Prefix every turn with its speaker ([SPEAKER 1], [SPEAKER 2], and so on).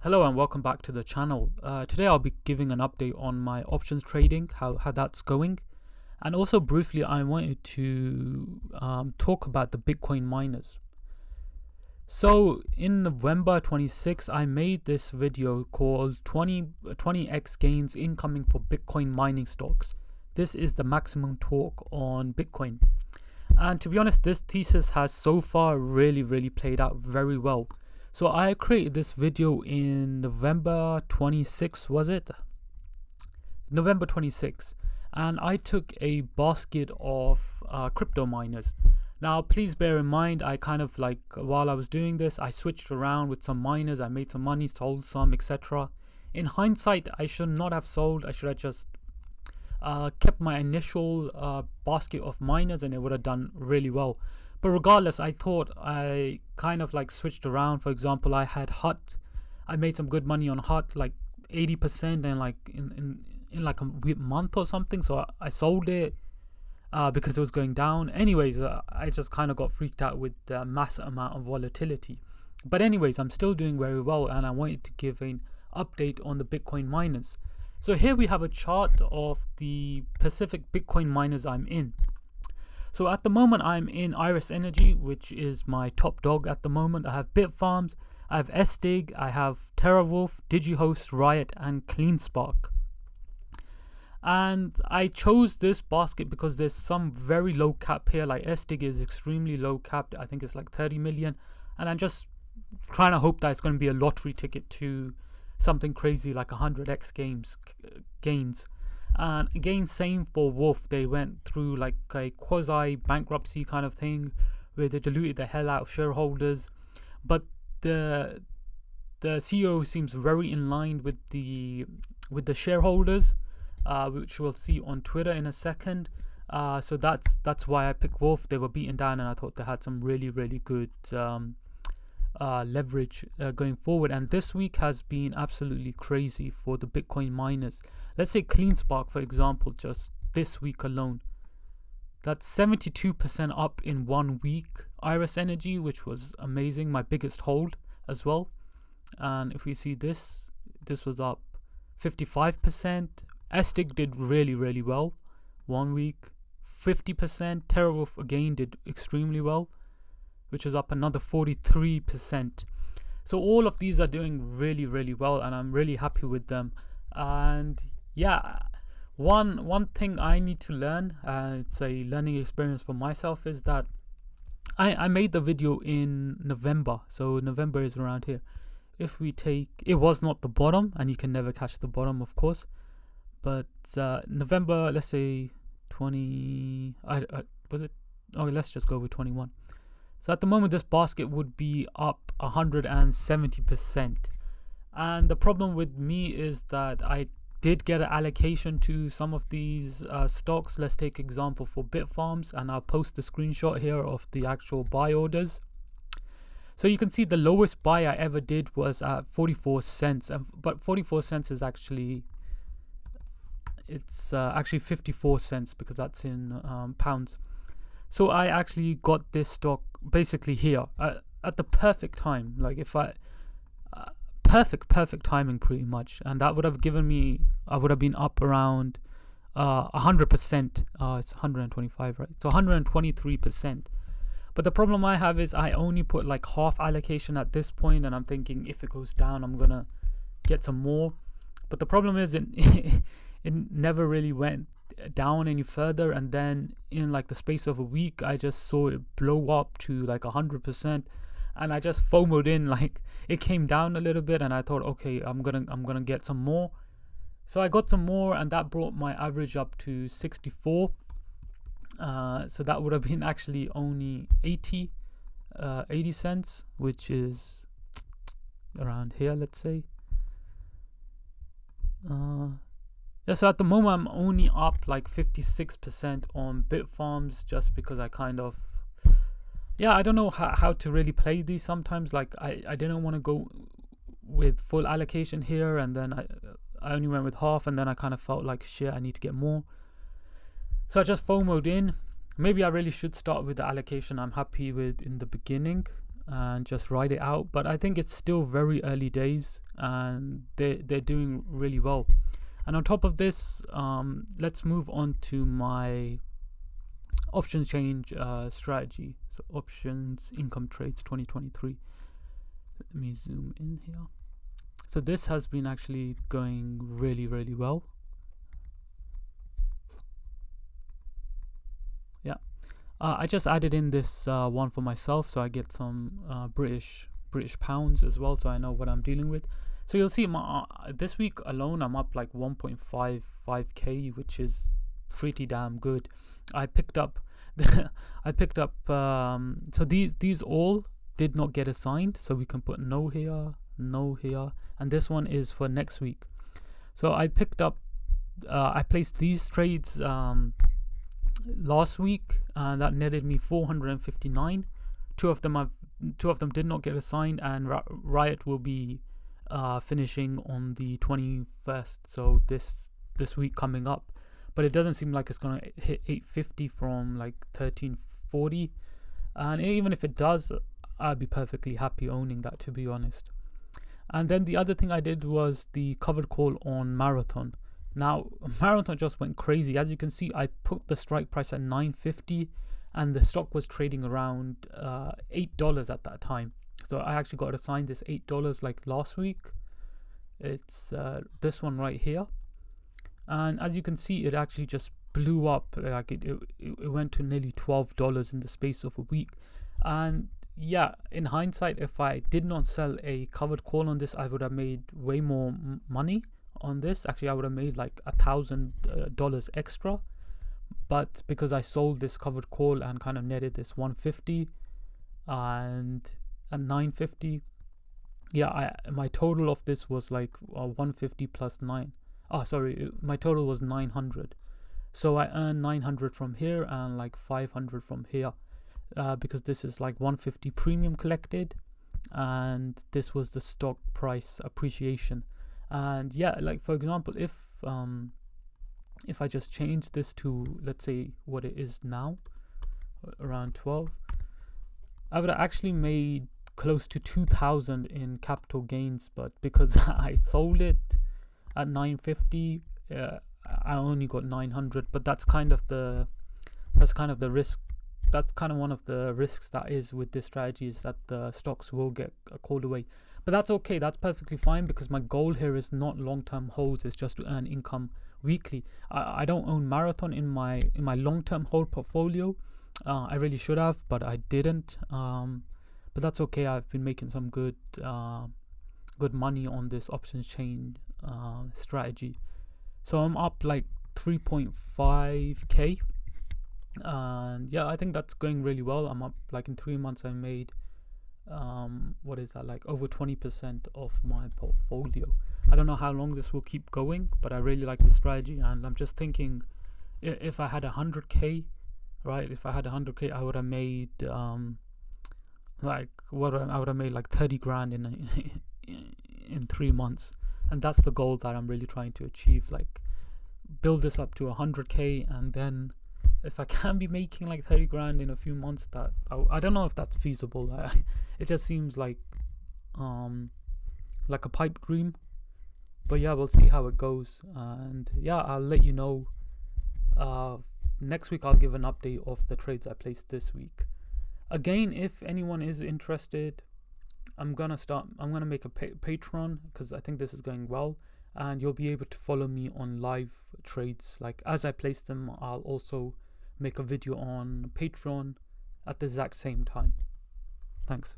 [SPEAKER 1] Hello and welcome back to the channel. Today I'll be giving an update on my options trading, how that's going. And also briefly I wanted to talk about the Bitcoin miners. So in November 26, I made this video called 20x gains incoming for Bitcoin mining stocks. This is the maximum torque on Bitcoin. And to be honest, this thesis has so far really played out very well. So I created this video in November 26, was it? November 26. And I took a basket of crypto miners. Now, please bear in mind, I kind of while I was doing this, I switched around with some miners. I made some money, sold some, etc. In hindsight, I should not have sold. I should have just kept my initial basket of miners and it would have done really well. But regardless, I thought I kind of switched around. For example, I had HUT. I made some good money on HUT, like 80% and in like a month or something. So I sold it because it was going down. Anyways, I just kind of got freaked out with the massive amount of volatility. But anyways, I'm still doing very well and I wanted to give an update on the Bitcoin miners. So here we have a chart of the Pacific Bitcoin miners I'm in. So at the moment I'm in Iris Energy, which is my top dog at the moment. I have Bitfarms, I have SDIG, I have TeraWolf, DigiHost, Riot and CleanSpark. And I chose this basket because there's some very low cap here. Like SDIG is extremely low capped. I think it's like 30 million. And I'm just trying to hope that it's going to be a lottery ticket to something crazy like 100x gains. And again, same for Wolf. They went through like a quasi bankruptcy kind of thing where they diluted the hell out of shareholders. But the CEO seems very in line with the shareholders, which we'll see on Twitter in a second. So that's why I picked Wolf. They were beaten down and I thought they had some really good leverage going forward. And this week has been absolutely crazy for the Bitcoin miners. Let's say CleanSpark, for example, just this week alone, that's 72% up in 1 week. Iris Energy, which was amazing, my biggest hold as well. And if we see this was up 55%. SDIG did really well 1 week, 50%. TeraWolf again did extremely well, which is up another 43%. So all of these are doing really well and I'm really happy with them. And yeah, one thing I need to learn, it's a learning experience for myself, is that I made the video in November. So November is around here. If we take, it was not the bottom and you can never catch the bottom, of course. But November, let's say 20, was it? Okay, let's just go with 21. So at the moment, this basket would be up 170%. And the problem with me is that I did get an allocation to some of these stocks. Let's take example for Bitfarms, and I'll post the screenshot here of the actual buy orders. So you can see the lowest buy I ever did was at 44 cents. But 44 cents is actually, it's actually 54 cents because that's in pounds. So I actually got this stock basically here at the perfect time. Like if I perfect timing pretty much, and that would have given me, I would have been up around 100%. It's 125, right? So 123%. But the problem I have is I only put like half allocation at this point, and I'm thinking if it goes down I'm gonna get some more. But the problem is it never really went down any further, and then in like the space of a week I just saw it blow up to like 100%, and I just FOMO'd in. Like it came down a little bit and I thought, okay, I'm gonna get some more. So I got some more and that brought my average up to 64. So that would have been actually only 80 cents, which is around here, let's say. Yeah, so at the moment I'm only up like 56% on Bitfarms, just because I kind of, I don't know how to really play these sometimes. Like I didn't want to go with full allocation here, and then I only went with half, and then I kind of felt like shit, I need to get more. So I just FOMO'd in. Maybe I really should start with the allocation I'm happy with in the beginning. and just ride it out. But I think it's still very early days, and they're doing really well. And on top of this, let's move on to my options change strategy. So options income trades 2023. Let me zoom in here. So this has been actually going really, really well. Yeah, I just added in this one for myself, so I get some British pounds as well, so I know what I'm dealing with. So you'll see this week alone I'm up like 1.55k, which is pretty damn good. I picked up so these all did not get assigned, so we can put no here, and this one is for next week. So I picked up I placed these trades last week, and that netted me 459. Two of them did not get assigned, and Riot will be finishing on the 21st, so this week coming up. But it doesn't seem like it's gonna hit 850 from like 1340, and even if it does, I'd be perfectly happy owning that, to be honest. And then the other thing I did was the covered call on Marathon. Now Marathon just went crazy. As you can see, I put the strike price at 950, and the stock was trading around $8 at that time. So I actually got assigned this $8 like last week. It's this one right here, and as you can see, it actually just blew up. Like it went to nearly $12 in the space of a week. And yeah, in hindsight, if I did not sell a covered call on this, I would have made way more money on this. Actually, I would have made like $1,000 extra, but because I sold this covered call and kind of netted this 150 and 950, yeah, my total of this was like 150 plus 9. My total was 900. So I earned 900 from here and like 500 from here, because this is like 150 premium collected, and this was the stock price appreciation. And yeah, like for example, if I just change this to, let's say, what it is now, around 12, I would have actually made close to 2,000 in capital gains. But because I sold it at 950, I only got 900. But that's kind of the risk. That's kind of one of the risks that is with this strategy, is that the stocks will get called away. But that's okay, that's perfectly fine, because my goal here is not long-term holds, it's just to earn income weekly. I don't own Marathon in my long-term hold portfolio. I really should have, but I didn't. But that's okay. I've been making some good money on this options chain strategy. So I'm up like 3.5k, and yeah, I think that's going really well. I'm up like in 3 months I made what is that, like over 20% of my portfolio. I don't know how long this will keep going, but I really like the strategy, and I'm just thinking, if I had 100k, right, if I had 100k, I would have made I would have made like 30 grand in 3 months. And that's the goal that I'm really trying to achieve, like build this up to 100k, and then if I can be making like 30 grand in a few months, that I don't know if that's feasible. It just seems like a pipe dream, but yeah, we'll see how it goes. And yeah, I'll let you know next week. I'll give an update of the trades I placed this week. Again, if anyone is interested, I'm gonna make a Patreon, because I think this is going well, and you'll be able to follow me on live trades. Like as I place them, I'll also make a video on Patreon at the exact same time. Thanks.